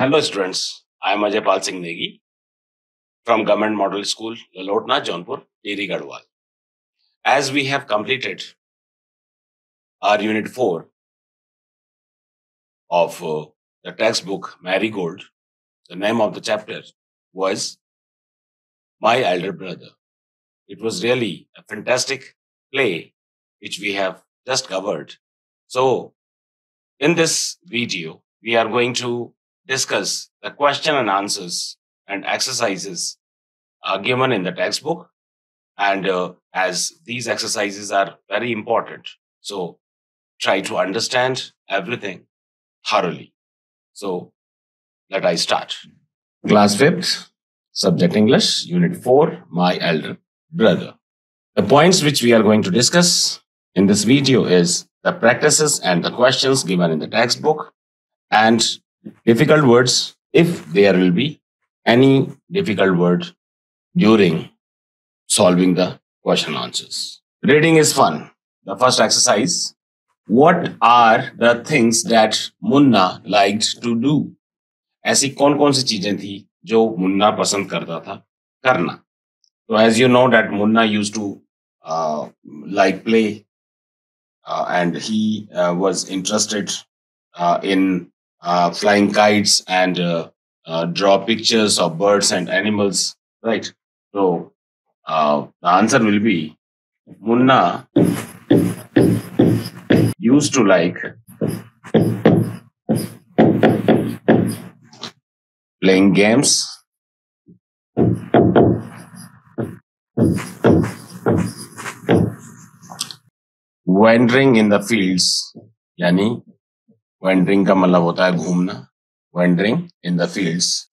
Hello students, I am Ajay Pal Singh Negi from Government Model School, Lalotna, Jaunpur, Diri Garhwal. As we have completed our Unit 4 of the textbook Marigold, the name of the chapter was My Elder Brother. It was really a fantastic play which we have just covered. So, in this video, we are going to discuss the question and answers and exercises given in the textbook. And as these exercises are very important, so try to understand everything thoroughly. So let I start. Class 5th, Subject English, Unit 4, My Elder Brother. The points which we are going to discuss in this video is the practices and the questions given in the textbook and difficult words if there will be any difficult word during solving the question answers. Reading is fun. The first exercise. What are the things that Munna liked to do? ऐसी कौन कौन सी चीजें थी जो मुन्ना पसंद करता था करना? So as you know that Munna used to like play and he was interested in flying kites and draw pictures of birds and animals, right? So the answer will be Munna used to like playing games, wandering in the fields, यानी wandering का मतलब होता है घूमना, wandering in the fields,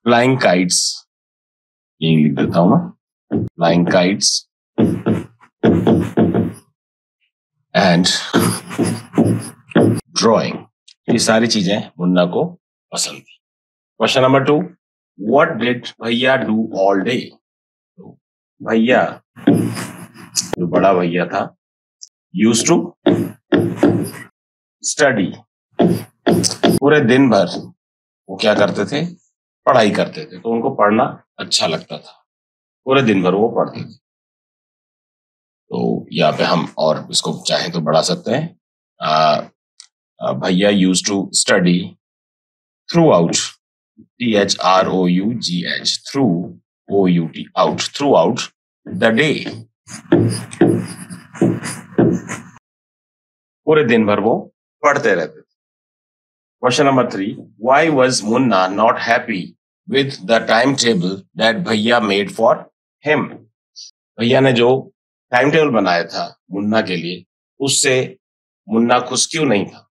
flying kites, ये लिख देता हूँ मैं, flying kites, and drawing. ये सारी चीजें मुन्ना को पसंद थी. Question number 2. What did भैया do all day? तो भैया, जो बड़ा भैया था, used to study. पूरे दिन भर वो क्या करते थे? पढ़ाई करते थे. तो उनको पढ़ना अच्छा लगता था. पूरे दिन भर वो पढ़ते थे. तो यहाँ पे हम और इसको चाहे तो बढ़ा सकते हैं. भैया used to study throughout, THROUGH, through OUT, out, throughout the day. पूरे दिन भर वो पढ़ते रहते थे. Question number 3. Why was Munna not happy with the timetable that भैया made for him? भैया ने जो टाइम टेबल बनाया था मुन्ना के लिए, उससे मुन्ना खुश क्यों नहीं था?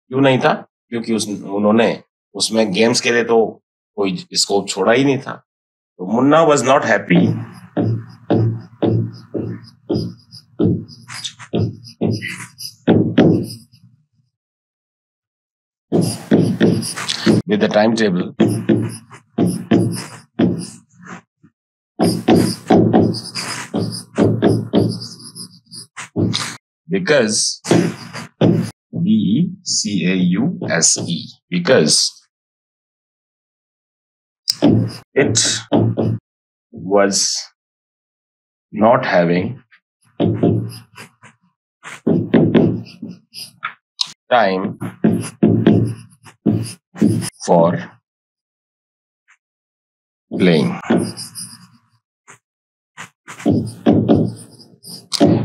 क्यों नहीं था? क्योंकि उन्होंने उसमें गेम्स के लिए तो कोई स्कोप छोड़ा ही नहीं था. तो Munna was not happy with the timetable because BECAUSE, because it was not having time for playing.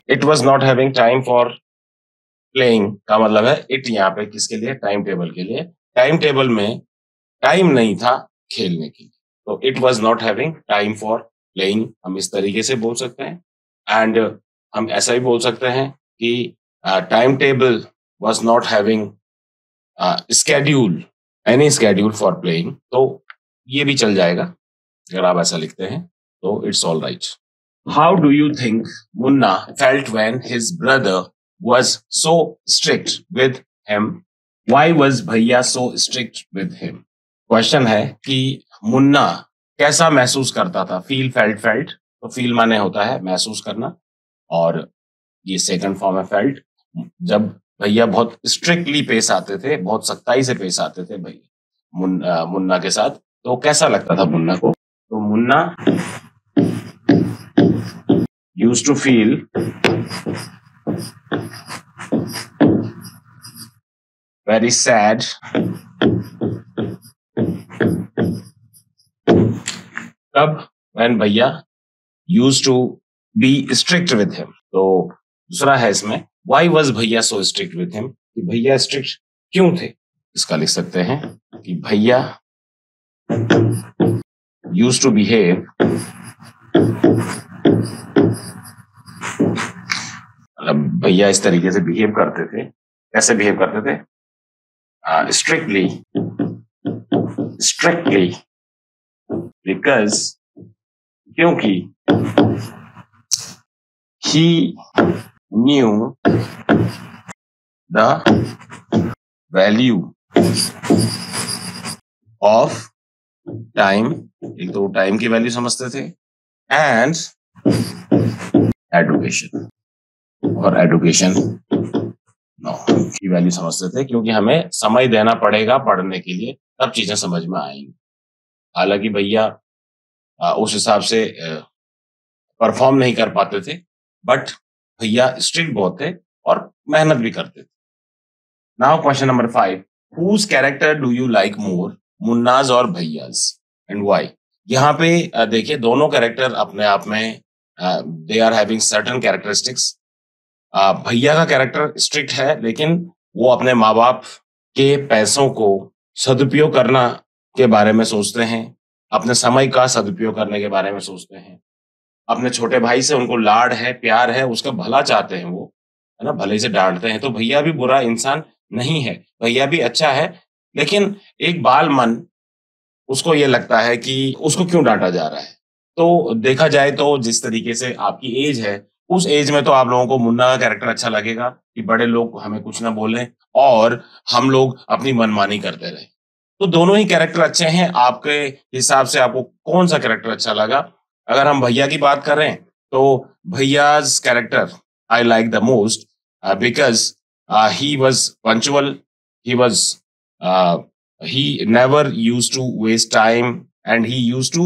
It was not having time for playing का मतलब है it यहाँ पे किसके लिए? टाइम टेबल के लिए. टाइम टेबल में टाइम नहीं था खेलने के लिए. तो it was not having time for playing हम इस तरीके से बोल सकते हैं. एंड हम ऐसा भी बोल सकते हैं कि time table was not having any schedule for playing. तो ये भी चल जाएगा अगर आप ऐसा लिखते हैं तो it's all right. How do you think Munna felt when his brother was so strict with him? Why was भैया so strict with him? Question है कि मुन्ना कैसा महसूस करता था. Feel, felt. तो फील माने होता है महसूस करना और ये सेकंड फॉर्म है फेल्ट. जब भैया बहुत स्ट्रिक्टली पेश आते थे, बहुत सख्ताई से पेश आते थे भैया मुन्ना के साथ। तो कैसा लगता था मुन्ना को? तो Munna used to feel very sad तब व्हेन भैया used to be strict with him. तो दूसरा है इसमें, व्हाई वाज भैया सो स्ट्रिक्ट विद हिम, कि भैया स्ट्रिक्ट क्यों थे। इसका लिख सकते हैं कि भैया यूज्ड टू बिहेव मतलब भैया इस तरीके से बिहेव करते थे। कैसे बिहेव करते थे? स्ट्रिक्टली बिकॉज क्योंकि he knew the value of time, एक तो टाइम की वैल्यू समझते थे, एंड एडुकेशन, और एडुकेशन की वैल्यू समझते थे, क्योंकि हमें समय देना पड़ेगा पढ़ने के लिए, तब चीजें समझ में आएंगी। हालांकि भैया उस हिसाब से परफॉर्म नहीं कर पाते थे, बट भैया स्ट्रिक्ट बहुत थे और मेहनत भी करते थे। Now question number 5, whose character do you like more, Munna's और भैयाज, एंड व्हाई। यहाँ पे देखिए दोनों कैरेक्टर अपने आप में they are having certain characteristics. भैया का कैरेक्टर स्ट्रिक्ट है, लेकिन वो अपने माँ बाप के पैसों को सदुपयोग करना के बारे में सोचते हैं, अपने समय का सदुपयोग करने के बारे में सोचते हैं, अपने छोटे भाई से उनको लाड है, प्यार है, उसका भला चाहते हैं वो, है ना, भले से डांटते हैं। तो भैया भी बुरा इंसान नहीं है, भैया भी अच्छा है, लेकिन एक बाल मन उसको ये लगता है कि उसको क्यों डांटा जा रहा है। तो देखा जाए तो जिस तरीके से आपकी एज है, उस एज में तो आप लोगों को मुन्ना का कैरेक्टर अच्छा लगेगा कि बड़े लोग हमें कुछ ना बोलें और हम लोग अपनी मनमानी करते रहे। तो दोनों ही कैरेक्टर अच्छे हैं। आपके हिसाब से आपको कौन सा कैरेक्टर अच्छा लगा? अगर हम भैया की बात करें तो Bhaiya's character I like the most because he was punctual, he was he never used to waste time, and he used to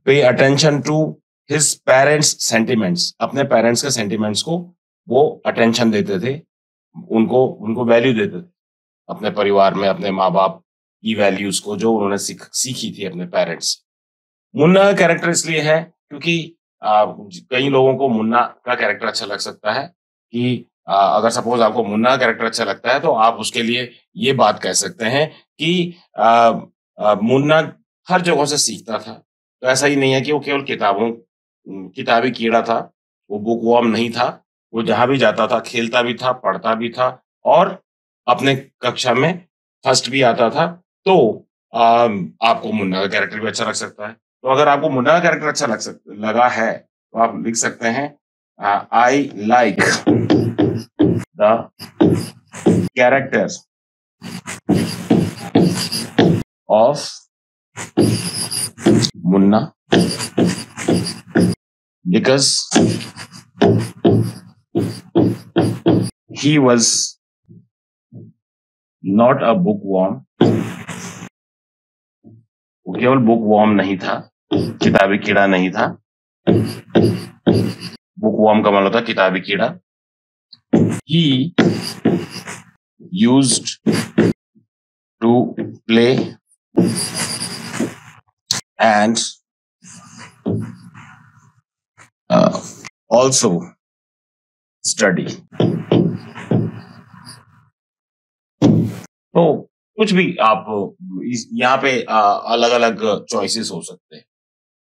pay attention to his parents sentiments। अपने पेरेंट्स के सेंटिमेंट्स को वो अटेंशन देते थे, उनको उनको वैल्यू देते थे अपने परिवार में, अपने माँ बाप की वैल्यूज को जो उन्होंने सीखी थी अपने पेरेंट्स। मुन्ना का कैरेक्टर इसलिए है क्योंकि कई लोगों को मुन्ना का कैरेक्टर अच्छा लग सकता है कि अगर सपोज आपको मुन्ना का कैरेक्टर अच्छा लगता है तो आप उसके लिए ये बात कह सकते हैं कि मुन्ना हर जगह से सीखता था। तो ऐसा ही नहीं है कि वो केवल किताबी कीड़ा था, वो बुक वर्म नहीं था, वो जहां भी जाता था खेलता भी था, पढ़ता भी था और अपने कक्षा में फर्स्ट भी आता था। तो आपको मुन्ना का कैरेक्टर भी अच्छा लग सकता है। तो अगर आपको मुन्ना का कैरेक्टर अच्छा लगा है तो आप लिख सकते हैं आई like the character of Munna because he was not a bookworm। वो केवल बुक वॉर्म नहीं था, किताबी कीड़ा नहीं था। बुक वॉर्म का मतलब होता है किताबी कीड़ा। He used to play and also study। तो कुछ भी आप यहाँ पे अलग अलग चॉइसेस हो सकते हैं।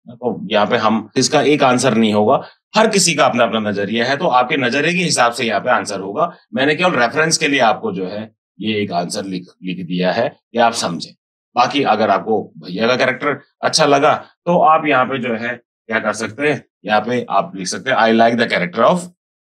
तो यहाँ पे हम इसका एक आंसर नहीं होगा, हर किसी का अपना अपना नजरिया है, तो आपके नजरिए के हिसाब से यहाँ पे आंसर होगा। मैंने केवल रेफरेंस के लिए आपको जो है ये एक आंसर लिख दिया है कि आप समझें। बाकी अगर आपको भैया का कैरेक्टर अच्छा लगा तो आप यहाँ पे जो है क्या कर सकते हैं, यहाँ पे आप लिख सकते हैं आई लाइक द कैरेक्टर ऑफ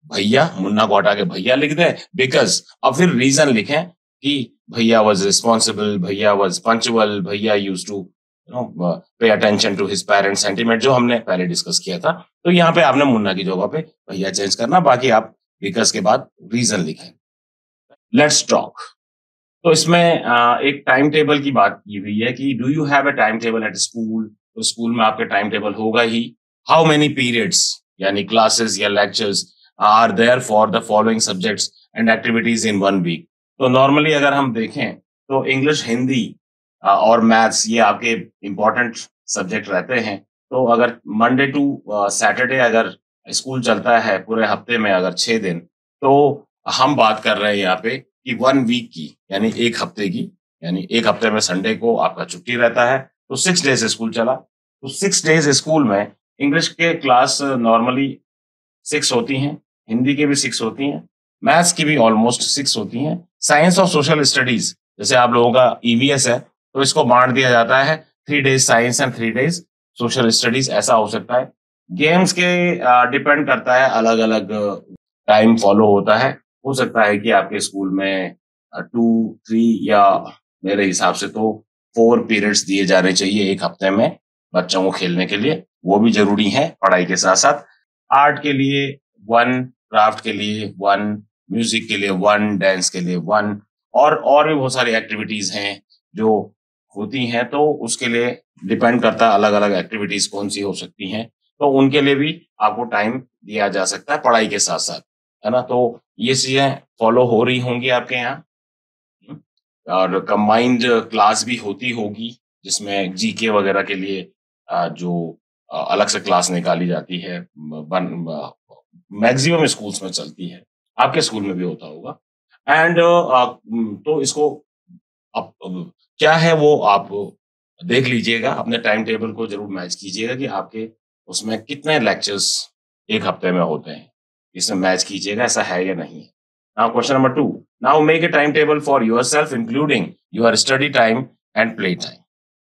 भैया, मुन्ना को हटा के भैया लिख दें बिकॉज, अब फिर रीजन लिखें कि भैया वॉज रिस्पॉन्सिबल, भैया वॉज पंचुअल, भैया use to pay attention to his parents sentiment, जो हमने पहले डिस्कस किया था। तो यहाँ पे आपने मुन्ना की जगह पे भैया चेंज करना, बाकी आप बिकॉज के बाद रीजन लिखें। Let's talk. तो इसमें एक टाइम टेबल की बात की हुई है कि do you have a time table at school? तो स्कूल में आपके टाइम टेबल होगा ही। हाउ मेनी पीरियड्स यानी क्लासेस या lectures are there for the following subjects and activities in one week? तो नॉर्मली अगर हम देखें तो इंग्लिश, हिंदी और मैथ्स ये आपके इम्पोर्टेंट सब्जेक्ट रहते हैं। तो अगर मंडे टू सैटरडे अगर स्कूल चलता है पूरे हफ्ते में अगर 6 दिन, तो हम बात कर रहे हैं यहाँ पे कि 1 वीक की, यानी 1 हफ्ते की, यानी 1 हफ्ते में संडे को आपका छुट्टी रहता है, तो 6 डेज स्कूल चला। तो 6 डेज स्कूल में इंग्लिश के क्लास नॉर्मली 6 होती हैं, हिंदी की भी 6 होती हैं, मैथ्स की भी ऑलमोस्ट 6 होती हैं। साइंस और सोशल स्टडीज जैसे आप लोगों का ईवीएस है, तो इसको बांट दिया जाता है 3 days science and 3 days social studies, ऐसा हो सकता है। गेम्स के डिपेंड करता है, अलग अलग टाइम फॉलो होता है। हो सकता है कि आपके स्कूल में 2, 3 या मेरे हिसाब से तो 4 पीरियड्स दिए जाने चाहिए 1 हफ्ते में बच्चों को खेलने के लिए, वो भी जरूरी है पढ़ाई के साथ साथ। आर्ट के लिए 1, क्राफ्ट के लिए 1, म्यूजिक के लिए 1, डांस के लिए 1, और भी बहुत सारी एक्टिविटीज हैं जो होती हैं, तो उसके लिए डिपेंड करता है अलग अलग एक्टिविटीज कौन सी हो सकती हैं, तो उनके लिए भी आपको टाइम दिया जा सकता है पढ़ाई के साथ साथ, है ना? तो ये चीजें फॉलो हो रही होंगी आपके यहाँ। हम्म। और कंबाइंड क्लास भी होती होगी जिसमें जीके वगैरह के लिए जो अलग से क्लास निकाली जाती है, मैक्सिमम स्कूल्स में चलती है, आपके स्कूल में भी होता होगा। एंड तो इसको क्या है वो आप देख लीजिएगा, अपने टाइम टेबल को जरूर मैच कीजिएगा कि आपके उसमें कितने लेक्चर्स 1 हफ्ते में होते हैं, इसमें मैच कीजिएगा ऐसा है या नहीं। Now question number 2, now make a time table for yourself including your study time and play time.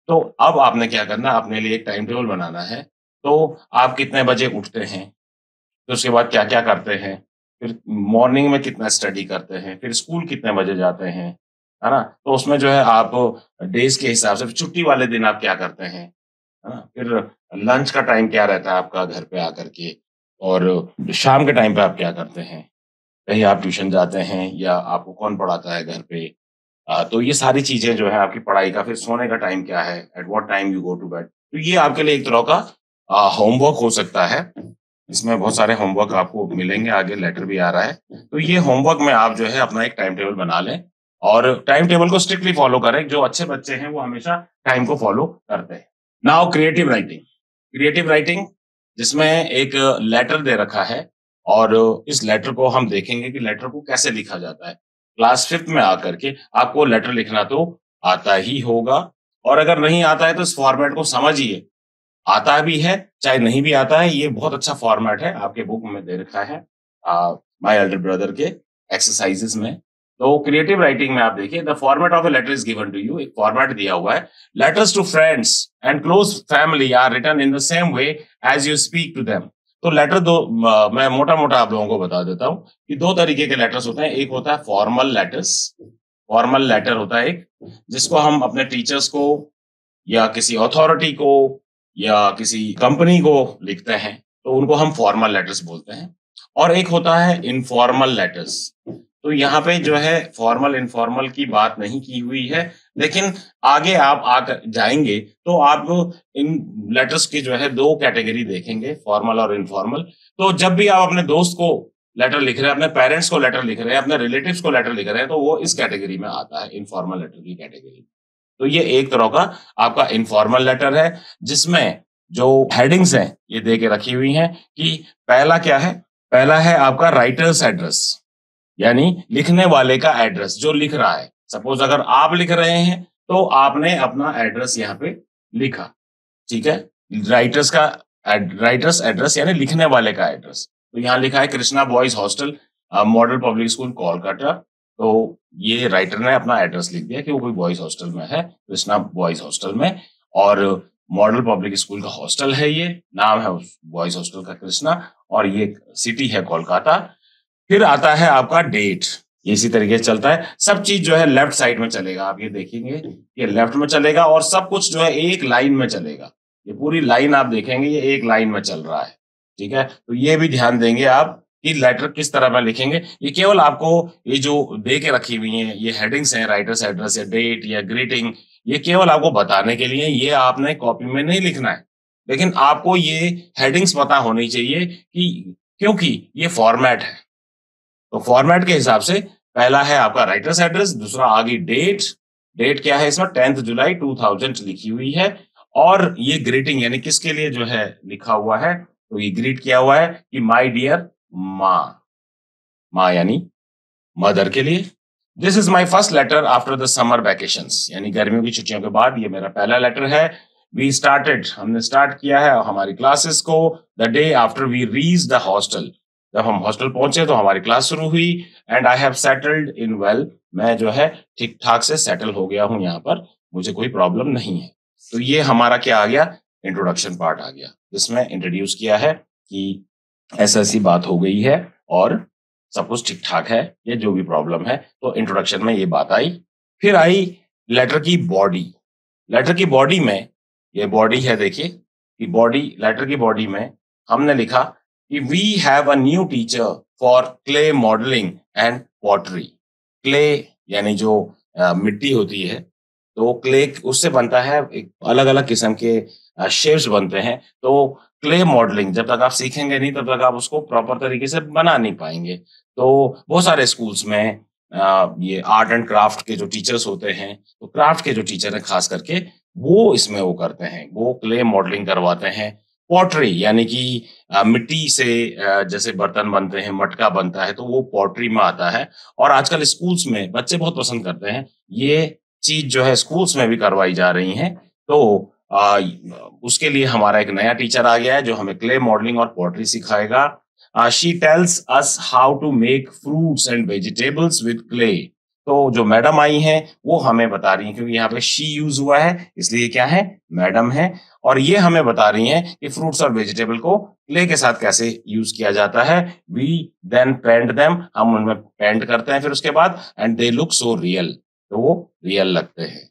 तो अब आपने क्या करना है, अपने लिए एक टाइम टेबल बनाना है। तो आप कितने बजे उठते हैं, फिर उसके बाद क्या-क्या करते हैं, फिर मॉर्निंग में कितना स्टडी करते हैं, फिर स्कूल कितने बजे जाते हैं, है ना? तो उसमें जो है आप डेज़ के हिसाब से, फिर छुट्टी वाले दिन आप क्या करते हैं, है ना? फिर लंच का टाइम क्या रहता है आपका घर पे आकर के, और शाम के टाइम पे आप क्या करते हैं? कहीं आप ट्यूशन जाते हैं या आपको कौन पढ़ाता है घर पे? तो ये सारी चीज़ें जो है आपकी पढ़ाई का, फिर सोने का टाइम क्या है, at what time you go to bed. तो ये आपके लिए एक तरह का होमवर्क हो सकता है। इसमें बहुत सारे होमवर्क आपको मिलेंगे, आगे लेटर भी आ रहा है। तो ये होमवर्क में आप जो है अपना एक टाइम टेबल बना लें और टाइम टेबल को स्ट्रिक्टली फॉलो करें। जो अच्छे बच्चे हैं वो हमेशा टाइम को फॉलो करते हैं। Now creative writing. Creative writing जिसमें एक लेटर दे रखा है, और इस लेटर को हम देखेंगे कि लेटर को कैसे लिखा जाता है। क्लास 5th में आकर के आपको लेटर लिखना तो आता ही होगा, और अगर नहीं आता है तो इस फॉर्मेट को समझिए। आता भी है, चाहे नहीं भी आता है, ये बहुत अच्छा फॉर्मेट है, आपके बुक में दे रखा है माय एल्डर ब्रदर के एक्सरसाइजेस में। तो क्रिएटिव राइटिंग में आप देखिए, the format of a letter is given to you, एक फॉर्मेट दिया हुआ है। Letters to friends and close family are written in the same way as you speak to them. तो लेटर दो, मैं मोटा मोटा आप लोगों को बता देता हूँ कि 2 तरीके के लेटर्स होते हैं। एक होता है फॉर्मल लेटर्स, फॉर्मल लेटर होता है एक, जिसको हम अपने टीचर्स को या किसी अथॉरिटी को या किसी कंपनी को लिखते हैं, तो उनको हम फॉर्मल लेटर्स बोलते हैं। और एक होता है इनफॉर्मल लेटर्स। तो यहाँ पे जो है फॉर्मल इनफॉर्मल की बात नहीं की हुई है, लेकिन आगे आप आकर जाएंगे तो आप इन लेटर्स की जो है 2 कैटेगरी देखेंगे, फॉर्मल और इनफॉर्मल। तो जब भी आप अपने दोस्त को लेटर लिख रहे हैं, अपने पेरेंट्स को लेटर लिख रहे हैं, अपने रिलेटिव्स को लेटर लिख रहे हैं, तो वो इस कैटेगरी में आता है, इनफॉर्मल लेटर की कैटेगरी। तो ये एक तरह का आपका इनफॉर्मल लेटर है, जिसमें जो हेडिंग्स हैं ये दे के रखी हुई हैं कि पहला क्या है। पहला है आपका राइटर्स एड्रेस, यानी लिखने वाले का एड्रेस, जो लिख रहा है। सपोज अगर आप लिख रहे हैं तो आपने अपना एड्रेस यहाँ पे लिखा, ठीक है। राइटर्स का राइटर्स एड्रेस यानी लिखने वाले का एड्रेस। तो यहाँ लिखा है Krishna boys hostel, model public school, Kolkata. तो ये राइटर ने अपना एड्रेस लिख दिया कि वो कोई बॉयज हॉस्टल में है, कृष्णा बॉयज हॉस्टल में, और मॉडल पब्लिक स्कूल का हॉस्टल है, ये नाम है उस बॉयज हॉस्टल का कृष्णा, और ये सिटी है कोलकाता। फिर आता है आपका डेट, इसी तरीके से चलता है। सब चीज जो है लेफ्ट साइड में चलेगा, आप ये देखेंगे ये लेफ्ट में चलेगा, और सब कुछ जो है एक लाइन में चलेगा। ये पूरी लाइन आप देखेंगे, ये एक लाइन में चल रहा है, ठीक है। तो ये भी ध्यान देंगे आप कि लेटर किस तरह में लिखेंगे। ये केवल आपको ये जो दे के रखी हुई हैं, ये हेडिंग्स हैं, राइटर्स एड्रेस या डेट या ग्रीटिंग, ये केवल आपको बताने के लिए, ये आपने कॉपी में नहीं लिखना है। लेकिन आपको ये हेडिंग्स पता होनी चाहिए कि क्योंकि ये फॉर्मेट है। तो फॉर्मेट के हिसाब से पहला है आपका राइटर्स एड्रेस, दूसरा आगे डेट। डेट क्या है इसमें? 10 जुलाई 2000 लिखी हुई है। और ये ग्रीटिंग यानी किसके लिए जो है लिखा हुआ है, तो ये ग्रीट किया हुआ है कि माय डियर माँ। माँ यानी मदर के लिए। This is my first letter after the summer vacations, यानी गर्मियों की छुट्टियों के बाद ये मेरा पहला लेटर है। वी स्टार्टेड, हमने स्टार्ट किया है हमारी क्लासेस को the day after we reach the hostel. जब हम हॉस्टल पहुंचे तो हमारी क्लास शुरू हुई। And I have settled in well, मैं जो है ठीक ठाक से सेटल हो गया हूं यहाँ पर, मुझे कोई प्रॉब्लम नहीं है। तो ये हमारा क्या आ गया? इंट्रोडक्शन पार्ट आ गया, जिसमें इंट्रोड्यूस किया है कि ऐसा ऐसी बात हो गई है और सब कुछ ठीक ठाक है, ये जो भी प्रॉब्लम है। तो इंट्रोडक्शन में ये बात आई। फिर आई लेटर की बॉडी। लेटर की बॉडी में, ये बॉडी है देखिए, कि बॉडी, लेटर की बॉडी में हमने लिखा कि we have a new teacher for clay modelling and pottery. Clay यानी जो मिट्टी होती है, तो क्ले उससे बनता है, एक अलग अलग किस्म के शेप्स बनते हैं। तो क्ले मॉडलिंग जब तक आप सीखेंगे नहीं तब तक आप उसको प्रॉपर तरीके से बना नहीं पाएंगे। तो बहुत सारे स्कूल्स में ये आर्ट एंड क्राफ्ट के जो टीचर्स होते हैं, तो क्राफ्ट के जो टीचर हैं खास करके, वो इसमें वो करते हैं, वो क्ले मॉडलिंग करवाते हैं। पॉटरी यानी कि मिट्टी से जैसे बर्तन बनते हैं, मटका बनता है, तो वो पॉटरी में आता है। और आजकल स्कूल्स में बच्चे बहुत पसंद करते हैं, ये चीज जो है स्कूल्स में भी करवाई जा रही है। तो उसके लिए हमारा एक नया टीचर आ गया है जो हमें क्ले मॉडलिंग और पॉटरी सिखाएगा। She tells us how to make fruits and vegetables with clay. तो जो मैडम आई हैं वो हमें बता रही हैं, क्योंकि यहाँ पे शी यूज हुआ है इसलिए क्या है? मैडम है। और ये हमें बता रही हैं कि फ्रूट्स और वेजिटेबल को क्ले के साथ कैसे यूज किया जाता है। वी देन पेंट देम, हम उनमें पेंट करते हैं फिर उसके बाद, and they look so real, तो वो रियल लगते हैं।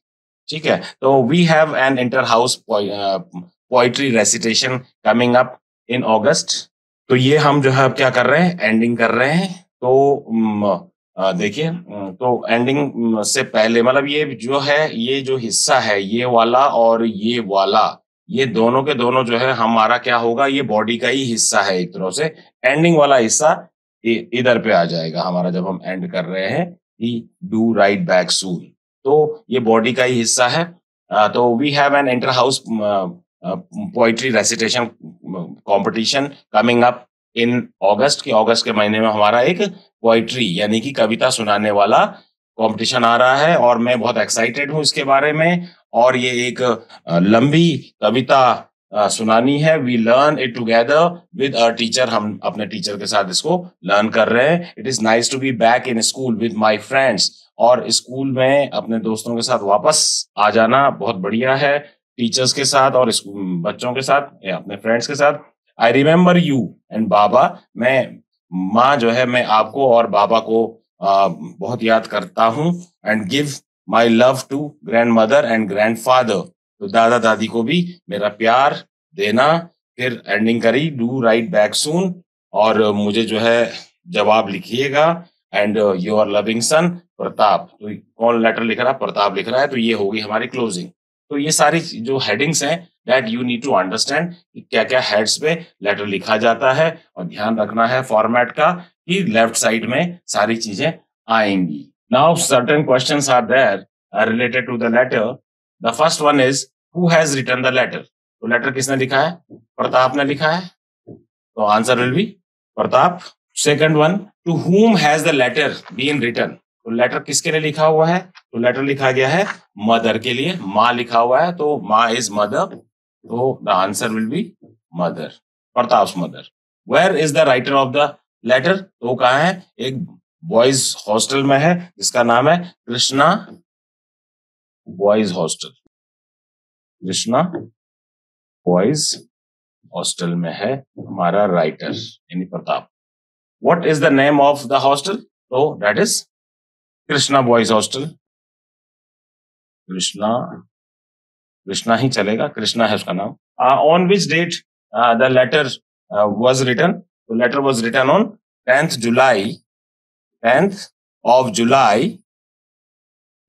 ठीक है, तो we have an inter house poetry recitation coming up in August. तो ये हम जो है अब क्या कर रहे हैं? एंडिंग कर रहे हैं। तो देखिए, तो एंडिंग से पहले मतलब ये जो है, ये जो हिस्सा है, ये वाला और ये वाला, ये दोनों के दोनों जो है हमारा क्या होगा? ये बॉडी का ही हिस्सा है एक तरह से। एंडिंग वाला हिस्सा इधर पे आ जाएगा हमारा, जब हम एंड कर रहे हैं कि डू राइट बैक सून, तो ये बॉडी का ही हिस्सा है। तो we have an inter house poetry recitation competition coming up in August, की अगस्त के महीने में हमारा एक पोइट्री यानी कि कविता सुनाने वाला कंपटीशन आ रहा है, और मैं बहुत एक्साइटेड हूँ इसके बारे में। और ये एक लंबी कविता सुनानी है। We learn it together with a teacher, हम अपने टीचर के साथ इसको लर्न कर रहे हैं। It is nice to be back in school with my friends, और स्कूल में अपने दोस्तों के साथ वापस आ जाना बहुत बढ़िया है, टीचर्स के साथ और बच्चों के साथ या अपने फ्रेंड्स के साथ। आई रिमेम्बर यू एंड बाबा, मैं माँ जो है, मैं आपको और बाबा को बहुत याद करता हूँ। And give my love to grandmother and grandfather, तो दादा दादी को भी मेरा प्यार देना। फिर एंडिंग करी डू राइट बैक सून, और मुझे जो है जवाब लिखिएगा। And your loving son Pratap, तो कौन लेटर लिख रहा है? प्रताप लिख रहा है। तो ये होगी हमारी क्लोजिंग। तो ये सारी जो हेडिंग्स हैं, that you need to understand कि क्या क्या हेड्स पे लेटर लिखा जाता है, और ध्यान रखना है फॉर्मेट का कि लेफ्ट साइड में सारी चीजें आएंगी। Now certain questions are there related to the letter. The first one is who has written the letter, तो लेटर किसने लिखा है? प्रताप ने लिखा है, तो answer will be Pratap. Second one, to whom has the letter been written, तो letter किसके लिए लिखा हुआ है? तो लेटर लिखा गया है मदर के लिए, माँ लिखा हुआ है, तो माँ इज मदर, तो the answer will be mother, Pratap's mother. Where is the writer of the letter, तो कहाँ है? एक बॉयज हॉस्टल में है जिसका नाम है Krishna boys hostel. Krishna boys hostel में है हमारा राइटर यानी Pratap. What is the name of the hostel, तो that is Krishna boys hostel. Krishna, Krishna ही चलेगा, कृष्णा है उसका नाम। On which date the letter was written, तो letter was written on 10th of July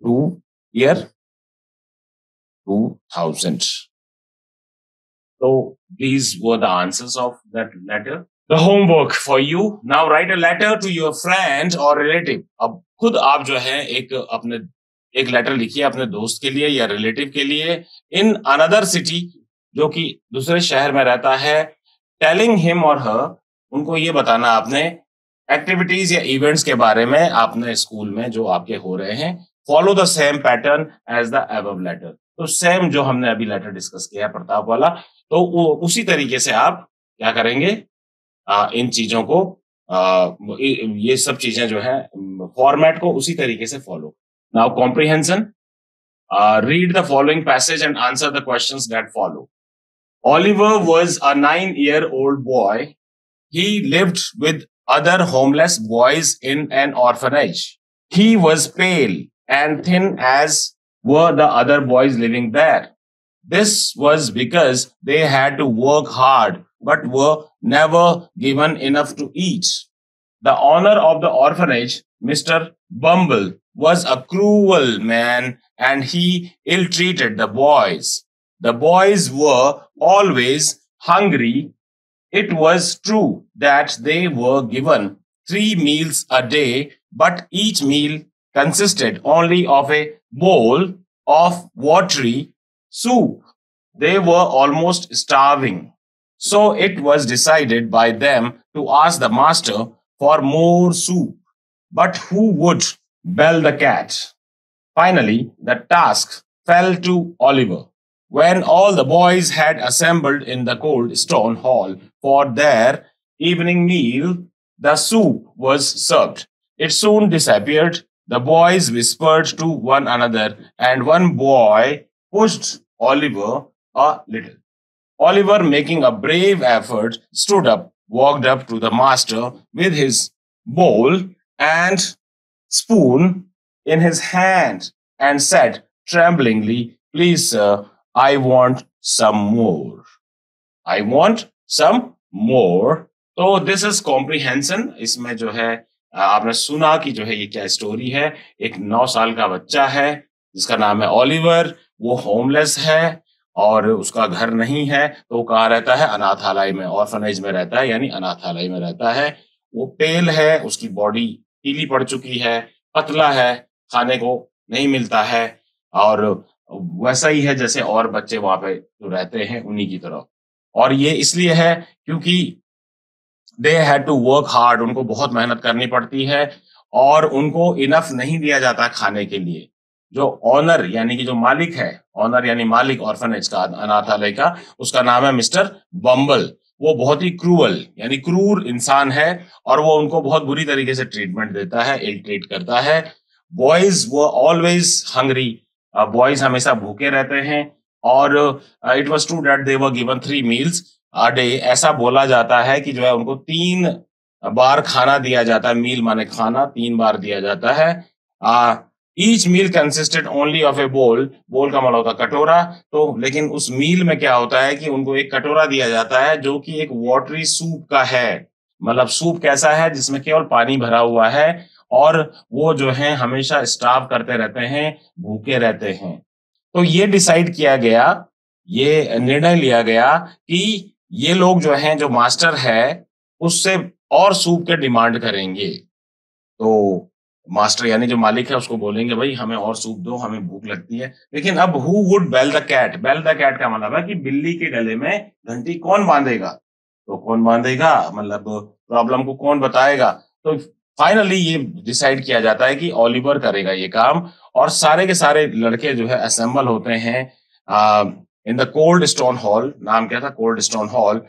to year 2000. So these were the answers of that letter. The homework for you. Now write a letter to your friend or relative. अब खुद आप जो है एक letter लिखिए अपने दोस्त के लिए या रिलेटिव के लिए in another city, जो कि दूसरे शहर में रहता है. Telling him or her, उनको ये बताना आपने एक्टिविटीज या इवेंट्स के बारे में आपने स्कूल में जो आपके हो रहे हैं. Follow the same pattern as the above letter. तो सेम जो हमने अभी लेटर डिस्कस किया है प्रताप वाला, तो उसी तरीके से आप क्या करेंगे, इन चीजों को ये सब चीजें जो है फॉर्मेट को उसी तरीके से follow. Now comprehension. Read the following passage and answer the questions that follow. Oliver was a 9-year-old boy. He lived with other homeless boys in an orphanage. He was pale and thin as were the other boys living there. This was because they had to work hard but were never given enough to eat. The owner of the orphanage, Mr. Bumble, was a cruel man and he ill-treated the boys. The boys were always hungry. It was true that they were given 3 meals a day, but each meal consisted only of a bowl of watery soup. They were almost starving. So it was decided by them to ask the master for more soup. But who would bell the cat? Finally, the task fell to Oliver. When all the boys had assembled in the cold stone hall for their evening meal, the soup was served. It soon disappeared. The boys whispered to one another, and one boy pushed Oliver a little. Oliver, making a brave effort, stood up, walked up to the master with his bowl and spoon in his hand, and said tremblingly, "Please, sir, I want some more. I want some more." तो this is comprehension. इसमें जो है आपने सुना कि जो है ये क्या स्टोरी है. एक 9 साल का बच्चा है जिसका नाम है ओलिवर. वो होमलेस है और उसका घर नहीं है, तो वो कहाँ रहता है, अनाथालय में, ऑर्फनेज में रहता है, यानी अनाथालय में रहता है. वो पेल है, उसकी बॉडी पीली पड़ चुकी है, पतला है, खाने को नहीं मिलता है, और वैसा ही है जैसे और बच्चे वहां पे जो रहते हैं उन्हीं की तरह. और ये इसलिए है क्योंकि they had to work hard, उनको बहुत मेहनत करनी पड़ती है और उनको इनफ नहीं दिया जाता खाने के लिए. जो ऑनर यानी कि जो मालिक है, ऑनर यानी मालिक ऑर्फनेज का, अनाथालय का, उसका नाम है मिस्टर बम्बल. वो बहुत ही क्रूअल यानी क्रूर इंसान है और वो उनको बहुत बुरी तरीके से ट्रीटमेंट देता है, इल ट्रीट करता है. बॉयज वो ऑलवेज हंग्री, बॉयज हमेशा भूखे रहते हैं. और it was true that they were given 3 meals a day. ऐसा बोला जाता है कि जो है उनको 3 बार खाना दिया जाता है. मील माने खाना, 3 बार दिया जाता है. Each meal consisted only of a bowl. Bowl का मतलब होता है कटोरा. तो लेकिन उस मील में क्या होता है कि उनको एक कटोरा दिया जाता है जो कि एक वाटरी सूप का है. मतलब सूप कैसा है, जिसमें केवल पानी भरा हुआ है और वो जो है हमेशा स्टार्व करते रहते हैं, भूखे रहते हैं. तो ये डिसाइड किया गया, ये निर्णय लिया गया कि ये लोग जो हैं, जो मास्टर है, उससे और सूप के डिमांड करेंगे. तो मास्टर यानी जो मालिक है उसको बोलेंगे, भाई हमें और सूप दो, हमें भूख लगती है. लेकिन अब who would bell the cat. Bell the cat का मतलब है कि बिल्ली के गले में घंटी कौन बांधेगा. तो कौन बांधेगा मतलब प्रॉब्लम को कौन बताएगा. तो फाइनली ये डिसाइड किया जाता है कि ओलिवर करेगा ये काम. और सारे के सारे लड़के जो है असेंबल होते हैं in the cold stone hall. नाम क्या था, कोल्ड स्टोन हॉल.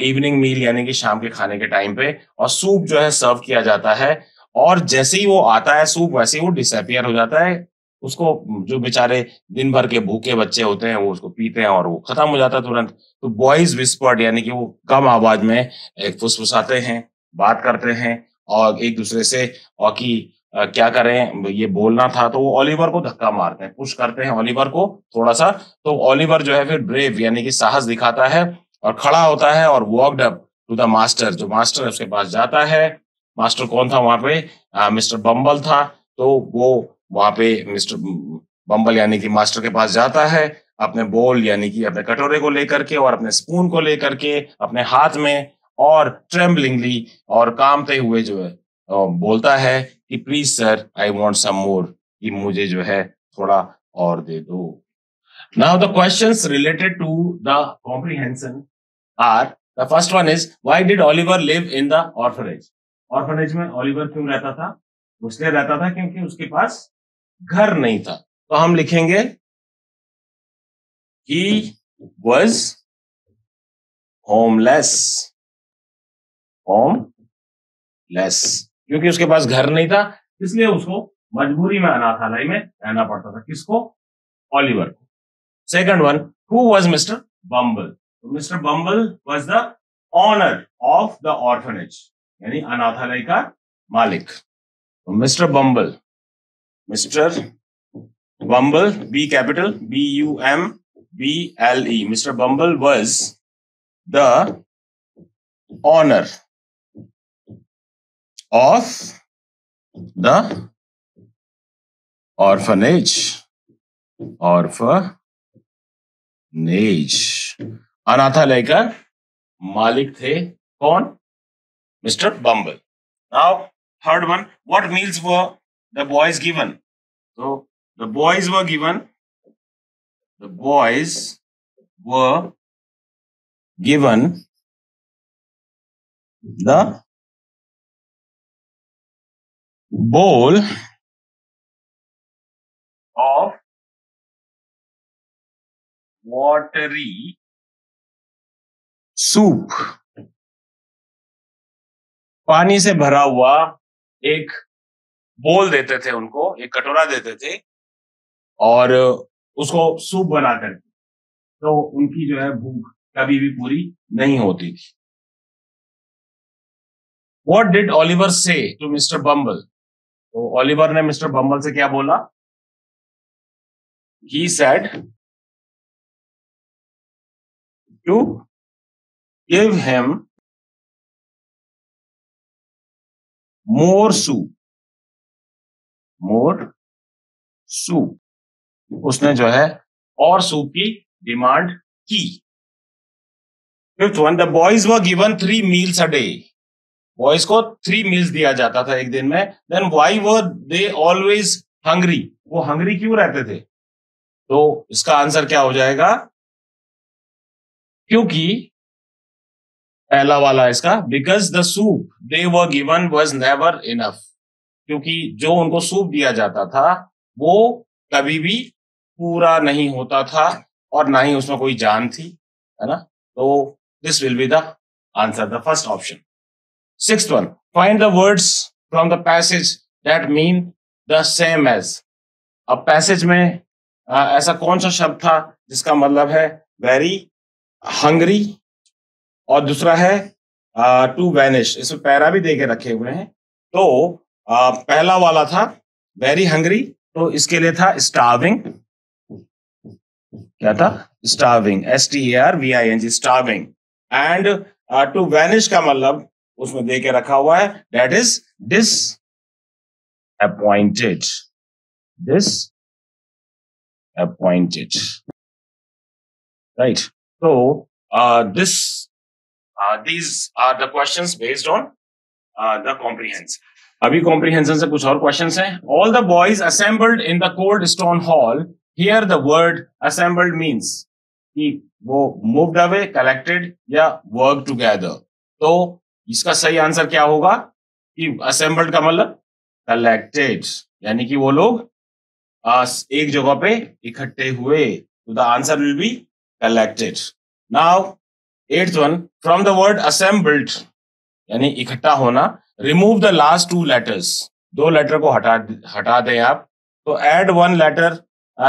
इवनिंग मील यानी कि शाम के खाने के टाइम पे, और सूप जो है सर्व किया जाता है. और जैसे ही वो आता है सूप, वैसे ही वो डिसअपियर हो जाता है. उसको जो बेचारे दिन भर के भूखे बच्चे होते हैं वो उसको पीते हैं और वो खत्म हो जाता है तुरंत. तो बॉयज विस्पर्ड यानी कि वो कम आवाज में एक फुसफुसाते हैं, बात करते हैं और एक दूसरे से, और कि क्या करें, ये बोलना था. तो वो ओलिवर को धक्का मारते हैं, पुश करते हैं ओलिवर को थोड़ा सा. तो ओलिवर जो है फिर ब्रेव यानी कि साहस दिखाता है और खड़ा होता है और walked up to the master, जो मास्टर है उसके पास जाता है। मास्टर कौन था वहां पे? मिस्टर बम्बल था। तो वो वहां पे मिस्टर बम्बल यानी कि मास्टर के पास जाता है अपने बोल यानी कि अपने कटोरे को लेकर के और अपने स्पून को लेकर के अपने हाथ में, और ट्रेम्बलिंगली और कांपते हुए जो है बोलता है कि please sir I want some more, कि मुझे जो है थोड़ा और दे दो। Now the questions related to the comprehension are, the first one is why did Oliver live in the orphanage? Orphanage में ओलिवर क्यों रहता था? उसलिए रहता था क्योंकि उसके पास घर नहीं था। तो हम लिखेंगे he was homeless, homeless, क्योंकि उसके पास घर नहीं था इसलिए उसको मजबूरी में अनाथालय में रहना पड़ता था। किसको? ओलिवर को। Second one, who was Mr. Bumble? तो mister bumble was the owner of the orphanage, यानी अनाथालय का मालिक। तो mister bumble, B capital BUMBLE, Mr. Bumble was the owner of the orphanage. अनाथालय का मालिक थे कौन? Mister bumble. Now third one, what meals were the boys given? So the boys were given the bowl of watery soup, पानी से भरा हुआ एक बोल देते थे उनको, एक कटोरा देते थे और उसको सूप बनाकर, तो उनकी जो है भूख कभी भी पूरी नहीं होती थी। What did Oliver say to Mr. Bumble? तो ओलिवर ने मिस्टर बम्बल से क्या बोला? He said to give him more soup. उसने जो है और सूप की डिमांड की। Fifth one, the boys were given 3 meals a day. Boys को 3 meals दिया जाता था एक दिन में। Then why were they always hungry? वो हंग्री क्यों रहते थे? तो इसका आंसर क्या हो जाएगा? क्योंकि पहला वाला इसका, because the soup they were given was never enough, क्योंकि जो उनको सूप दिया जाता था वो कभी भी पूरा नहीं होता था और ना ही उसमें कोई जान थी, है ना? तो this will be the answer, the first option. Sixth one, find the words from the passage that mean the same as. अब पैसेज में ऐसा कौन सा शब्द था जिसका मतलब है वेरी हंग्री, और दूसरा है टू वैनिश। इसमें पैरा भी देके रखे हुए हैं। तो पहला वाला था वेरी हंग्री, तो इसके लिए था स्टार्विंग। क्या था? Starving, STARVING, starving. And to vanish का मतलब उसमें देके रखा हुआ है that is disappointed, right? So these are the questions based on the comprehension. अभी comprehension से कुछ और questions हैं। All the boys assembled in the cold stone hall. Here the word assembled means कि वो moved away, collected या work together। तो इसका सही आंसर क्या होगा कि assembled का मतलब collected, यानी कि वो लोग एक जगह पे इकट्ठे हुए। तो the answer will be collected. Now eighth one, from the word assembled यानी इकट्ठा होना, remove the last 2 letters. 2 letter को हटा दें आप। तो add 1 letter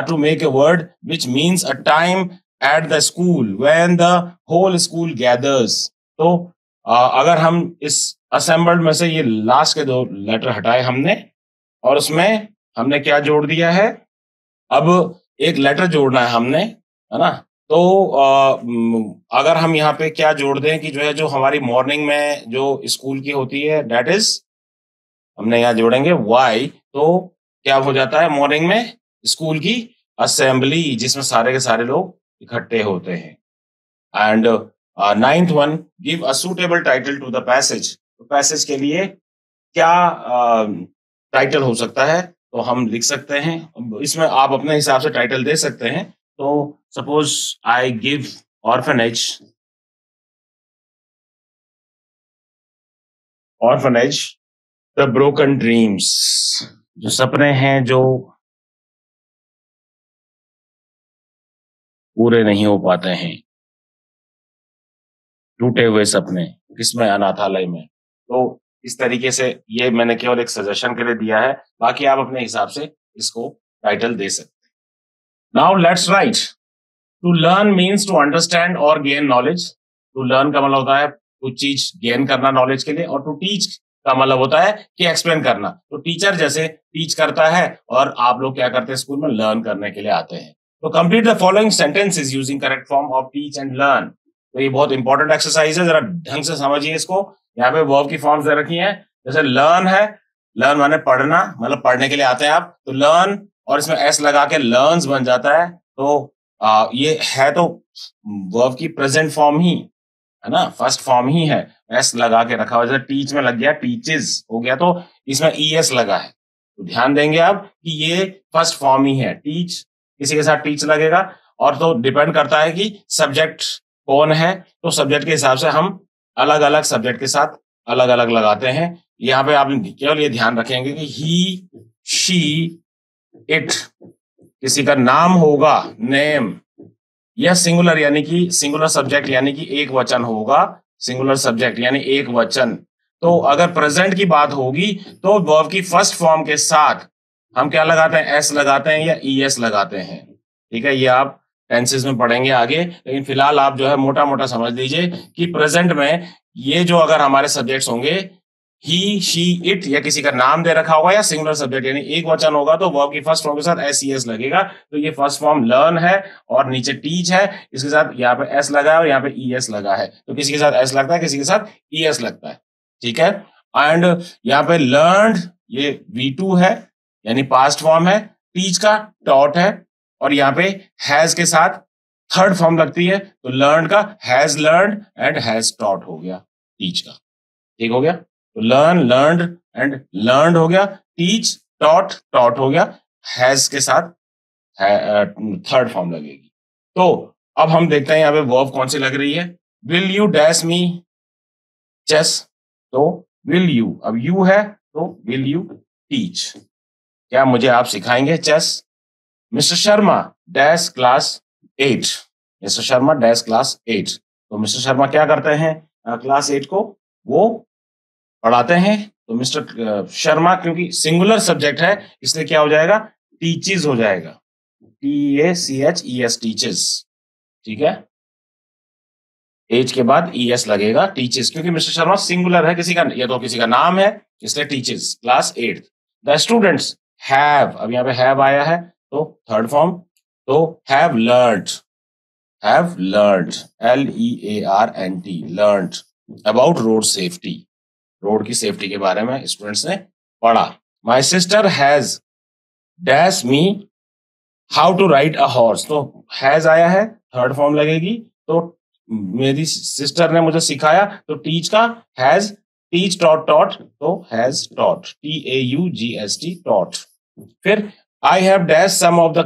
to make a word which means a time at the school when the whole school gathers. तो अगर हम इस assembled में से ये लास्ट के 2 लेटर हटाए हमने, और उसमें हमने क्या जोड़ दिया है? अब एक लेटर जोड़ना है हमने, है ना? तो अगर हम यहाँ पे क्या जोड़ दें कि जो है जो हमारी मॉर्निंग में जो स्कूल की होती है दैट इज, हमने यहाँ जोड़ेंगे वाई, तो क्या हो जाता है मॉर्निंग में स्कूल की असेंबली जिसमें सारे के सारे लोग इकट्ठे होते हैं। And ninth one, give a suitable title to the passage. तो पैसेज के लिए क्या टाइटल हो सकता है, तो हम लिख सकते हैं, इसमें आप अपने हिसाब से टाइटल दे सकते हैं। तो suppose I give orphanage, orphanage the broken dreams, जो सपने हैं जो पूरे नहीं हो पाते हैं, टूटे हुए सपने, किसमें, अनाथालय में। तो इस तरीके से ये मैंने केवल एक सजेशन के लिए दिया है, बाकी आप अपने हिसाब से इसको टाइटल दे सकते हैं। Now let's write. To learn means to understand और गेन नॉलेज। टू लर्न का मतलब होता है कुछ चीज गेन करना नॉलेज के लिए, और टू टीच का मतलब होता है कि एक्सप्लेन करना। तो टीचर जैसे टीच करता है और आप लोग क्या करते हैं स्कूल में, लर्न करने के लिए आते हैं। तो complete the following sentences using correct form of teach and learn. तो ये बहुत इंपॉर्टेंट एक्सरसाइज है, जरा ढंग से समझिए इसको। यहाँ पे वर्ब की फॉर्म्स दे रखी हैं, जैसे लर्न है, लर्न माने पढ़ना, मतलब पढ़ने के लिए आते हैं आप, तो लर्न और इसमें एस लगा के लर्न्स बन जाता है। तो ये है तो वर्ब की प्रेजेंट फॉर्म ही है ना, फर्स्ट फॉर्म ही है, एस लगा के रखा हुआ, जैसे टीच में लग गया टीचेस हो गया, तो इसमें ईएस लगा है। तो ध्यान देंगे आप कि ये फर्स्ट फॉर्म ही है, टीच किसी के साथ टीच लगेगा, और तो डिपेंड करता है कि सब्जेक्ट कौन है, तो सब्जेक्ट के हिसाब से हम अलग अलग सब्जेक्ट के साथ अलग अलग लगाते हैं। यहाँ पे आप केवल ये ध्यान रखेंगे कि ही, शी, इट, किसी का नाम होगा, नेम, यह सिंगुलर यानी कि सिंगुलर सब्जेक्ट यानी कि एक वचन होगा, सिंगुलर सब्जेक्ट यानी एक वचन। तो अगर प्रेजेंट की बात होगी तो वर्ब की फर्स्ट फॉर्म के साथ हम क्या लगाते हैं, एस लगाते हैं या ईएस लगाते हैं। ठीक है, ये आप टेंसेस में पढ़ेंगे आगे, लेकिन फिलहाल आप जो है मोटा मोटा समझ लीजिए कि प्रेजेंट में ये जो अगर हमारे सब्जेक्ट्स होंगे, ही, शी, इट, या किसी का नाम दे रखा होगा या सिंगुलर सब्जेक्ट यानी एक वचन होगा, तो वर्ब की फर्स्ट फॉर्म के साथ एस ई एस लगेगा। तो ये फर्स्ट फॉर्म लर्न है और नीचे टीच है, इसके साथ यहाँ पे एस लगा है और यहाँ पे ई एस लगा है। तो किसी के साथ एस लगता है, किसी के साथ ई एस लगता है। ठीक है, एंड यहाँ पे लर्न ये V2 है यानी पास्ट फॉर्म है, टीच का टॉट है, और यहाँ पे हैज के साथ थर्ड फॉर्म लगती है, तो लर्न का has learn and has taught हो गया टीच का। ठीक हो गया, तो लर्न, लर्नड एंड लर्नड हो गया, टीच, टॉट, टॉट हो गया, हैज के साथ थर्ड फॉर्म लगेगी। तो अब हम देखते हैं यहाँ पे वर्ब कौन सी लग रही है। Will you dash me chess, तो विल यू, अब यू है तो विल यू टीच, क्या मुझे आप सिखाएंगे chess. Mister Sharma dash class 8, mister Sharma dash class 8, तो मिस्टर शर्मा क्या करते हैं, क्लास 8 को वो पढ़ाते हैं। तो मिस्टर शर्मा क्योंकि सिंगुलर सब्जेक्ट है इसलिए क्या हो जाएगा, टीचेस हो जाएगा, TACHES, टीचेस। ठीक है, एज के बाद ES लगेगा, टीचेस, क्योंकि मिस्टर शर्मा सिंगुलर है, किसी का, ये तो किसी का नाम है, इसलिए teaches, class 8। The students have, अब यहाँ पे हैव आया है तो थर्ड फॉर्म, तो have learned, have learned, LEARNT, learned about road safety, road की सेफ्टी के बारे में स्टूडेंट्स ने पढ़ा। My sister has dash me how to ride a horse, तो हैज आया है, थर्ड फॉर्म लगेगी, तो मेरी सिस्टर ने मुझे सिखाया, तो टीच का हैज, टीच, टॉट, टॉट, तो हैज टॉट, TAUGST, टॉट। फिर I have dash some of the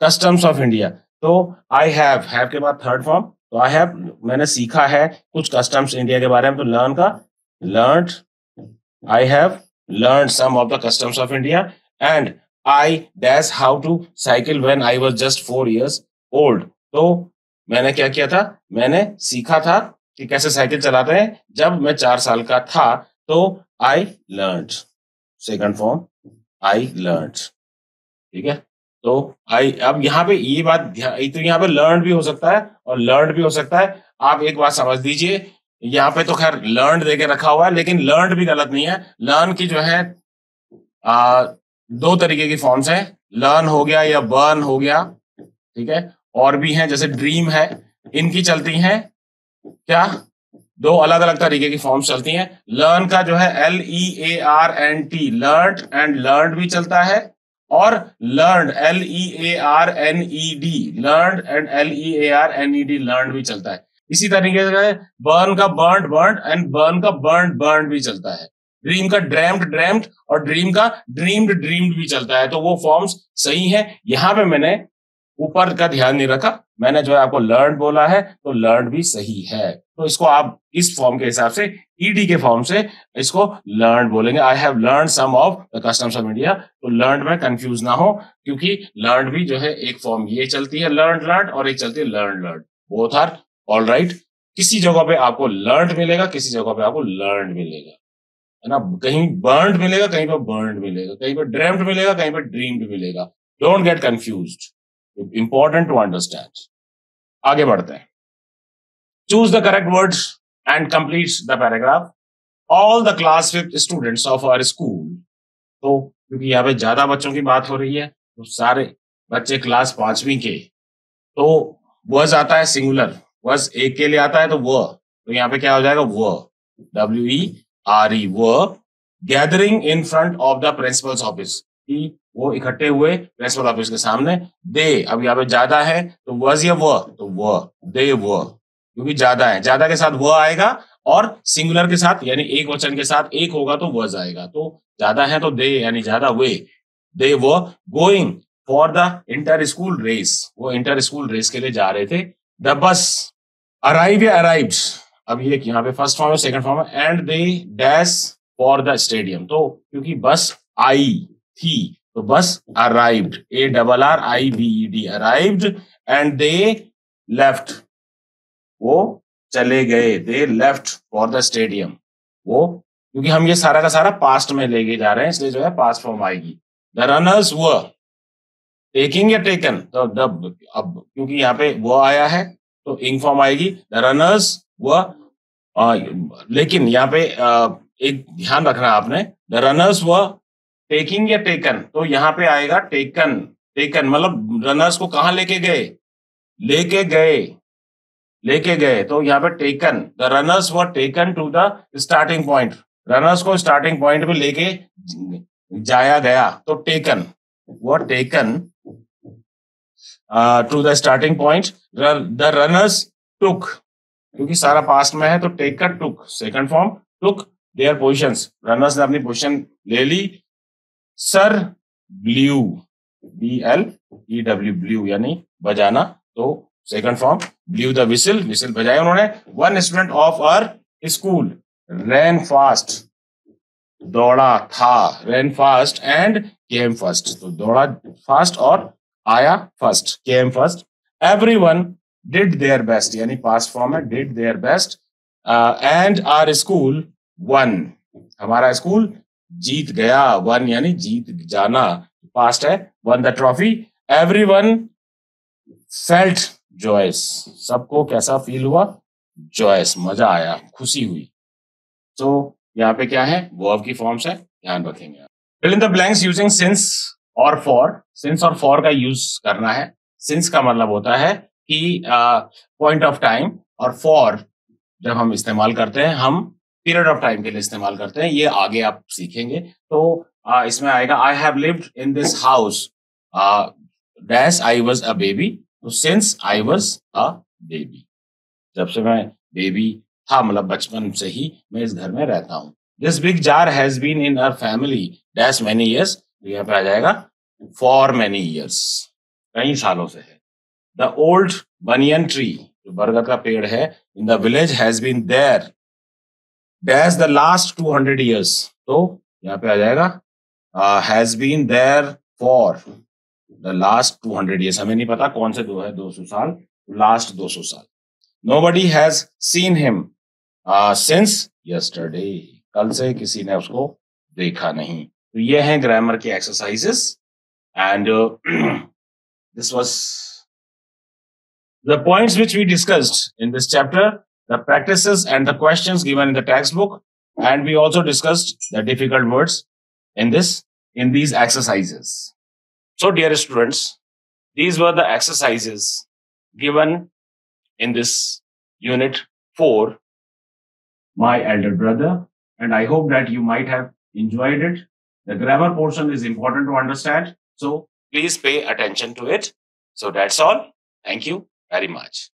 customs of India, तो आई हैव के बाद थर्ड फॉर्म, तो आई हैव मैंने सीखा है कुछ कस्टम्स इंडिया के बारे में, तो लर्न का learned, I have learned some of the customs of India, and I dash how to cycle when I was just 4 years old. तो मैंने क्या किया था, मैंने सीखा था कि कैसे साइकिल चलाते हैं जब मैं 4 साल का था, तो I learned, second form I learned। ठीक है, तो I, अब यहाँ पे ये बात, तो यहाँ पे लर्न भी हो सकता है और लर्न भी हो सकता है। आप एक बात समझ दीजिए, यहाँ पे तो खैर लर्न देके रखा हुआ है, लेकिन लर्न भी गलत नहीं है। लर्न की जो है दो तरीके की फॉर्म्स है, लर्न हो गया या बर्न हो गया। ठीक है, और भी हैं, जैसे ड्रीम है, इनकी चलती हैं क्या, दो अलग अलग तरीके की फॉर्म्स चलती हैं। लर्न का जो है LEARNT, लर्न एंड लर्न भी चलता है, और learn LEARNED, learn and LEARNED, learn भी चलता है। इसी तरीके से बर्न का बर्न बर्न एंड बर्न का बर्न बर्न भी चलता है। ड्रीम का ड्रेम्ड ड्रेम्ड और ड्रीम का ड्रीम्ड ड्रीम्ड भी चलता है। तो वो फॉर्म्स सही है। यहां पे मैंने ऊपर का ध्यान नहीं रखा, मैंने जो है आपको लर्न बोला है, तो लर्न भी सही है। तो इसको आप इस फॉर्म के हिसाब से, ईडी के फॉर्म से इसको लर्न बोलेंगे। I have learn some of the customs of India. तो लर्न में कंफ्यूज ना हो, क्योंकि लर्न भी जो है एक फॉर्म ये चलती है लर्न लर्न, और एक चलती है learn learn. Both are all right. किसी जगह पे आपको लर्न मिलेगा, किसी जगह पे आपको लर्न मिलेगा, है ना। कहीं बर्न्ड मिलेगा, कहीं पे बर्न्ड मिलेगा, कहीं पे ड्रीम्ड मिलेगा, कहीं पे ड्रीम्ड मिलेगा। Don't get confused, important to understand. आगे बढ़ते हैं। Choose the correct words and complete the paragraph. All the class 5th students of our school. तो क्योंकि यहाँ पे ज्यादा बच्चों की बात हो रही है, तो सारे बच्चे क्लास 5वीं के, तो वर्ज आता है सिंगुलर, वर्ज एक के लिए आता है, तो वो, तो यहाँ पे क्या हो जाएगा, वो, WERE, वो gathering in front of the principles office, कि वो इकट्ठे हुए प्रिंसिपल ऑफिस के सामने। दे, अब यहाँ पे ज्यादा है तो वर्ज या वो, तो वो, दे वो, क्योंकि ज्यादा है, ज्यादा के साथ वो आएगा, और सिंगुलर के साथ यानी एक वचन के साथ एक होगा तो वर्ज आएगा। तो ज्यादा है तो दे यानी ज्यादा, वे, दे वो going for the inter school race, वो इंटर स्कूल रेस के लिए जा रहे थे। द बस अराइव या अराइव्ड, अब ये यहाँ पे फर्स्ट फॉर्म है, सेकंड फॉर्म है, and they dash for the stadium. तो क्योंकि बस आई थी तो बस arrived, ARRIVED, arrived, and they left, वो चले गए, they left for the stadium. वो, क्योंकि हम ये सारा का सारा पास्ट में लेके जा रहे हैं, इसलिए जो है पास्ट फॉर्म आएगी। द रनर्स वर टेकिंग या टेकन, तो अब क्योंकि यहाँ पे वो आया है तो इंग फॉर्म आएगी, द रनर्स वर। लेकिन यहाँ पे एक ध्यान रखना आपने, द रनर्स वर टेकिंग या टेकन, तो यहाँ पे आएगा टेकन। टेकन मतलब रनर्स को कहाँ लेके गए, लेके गए, लेके गए, तो यहाँ पे taken, the runners were taken to the starting point, runners को स्टार्टिंग पॉइंट पे लेके जाया गया, तो टेकन, वो taken to the starting point. The runners took, क्योंकि सारा पास्ट में है तो taken took, second form, took their positions, runners ने अपनी पोजीशन ले ली। सर ब्ल्यू, BLEW, ब्ल्यू यानी बजाना, तो second form, blew the whistle, whistle बजाया उन्होंने। One student of our school ran fast, दौड़ा था, ran fast and came first, तो दौड़ा फास्ट और आया first, came first. Everyone did their best, यानी पास्ट फॉर्म है, did their best, and our school won, हमारा स्कूल जीत गया, वन यानी जीत जाना, पास्ट है, won the trophy. Everyone felt joyous, सबको कैसा फील हुआ, जॉयस, मजा आया, खुशी हुई। तो यहाँ पे क्या है, वर्ब की फॉर्म्स है, ध्यान रखेंगे। Fill in the blanks using since और फॉर। सिंस और फॉर का यूज करना है। सिंस का मतलब होता है कि पॉइंट ऑफ टाइम, और फॉर जब हम इस्तेमाल करते हैं, हम पीरियड ऑफ टाइम के लिए इस्तेमाल करते हैं, ये आगे आप सीखेंगे। तो इसमें आएगा, I have lived in this house dash I was a baby, तो since I was a baby, जब से मैं बेबी था, मतलब बचपन से ही मैं इस घर में रहता हूँ। This big jar has been in our family dash many years, तो यहाँ पे आ जाएगा फॉर मेनी ईयर्स, कई सालों से है। द ओल्ड बनियन ट्री, जो बरगद का पेड़ है, in the village has been there dash the last 200 years, तो यहाँ पे आ जाएगा has been there for the last 200 years, हमें नहीं पता कौन से दो है 200 साल, लास्ट 200 साल। Nobody has seen him since yesterday, कल से किसी ने उसको देखा नहीं। तो ये हैं ग्रामर के exercises, and this was the points which we discussed in this chapter, the practices and the questions given in the textbook, and we also discussed the difficult words in these exercises. So dear students, these were the exercises given in this unit 4, My Elder Brother. And I hope that you might have enjoyed it. The grammar portion is important to understand. So please pay attention to it. So that's all. Thank you very much.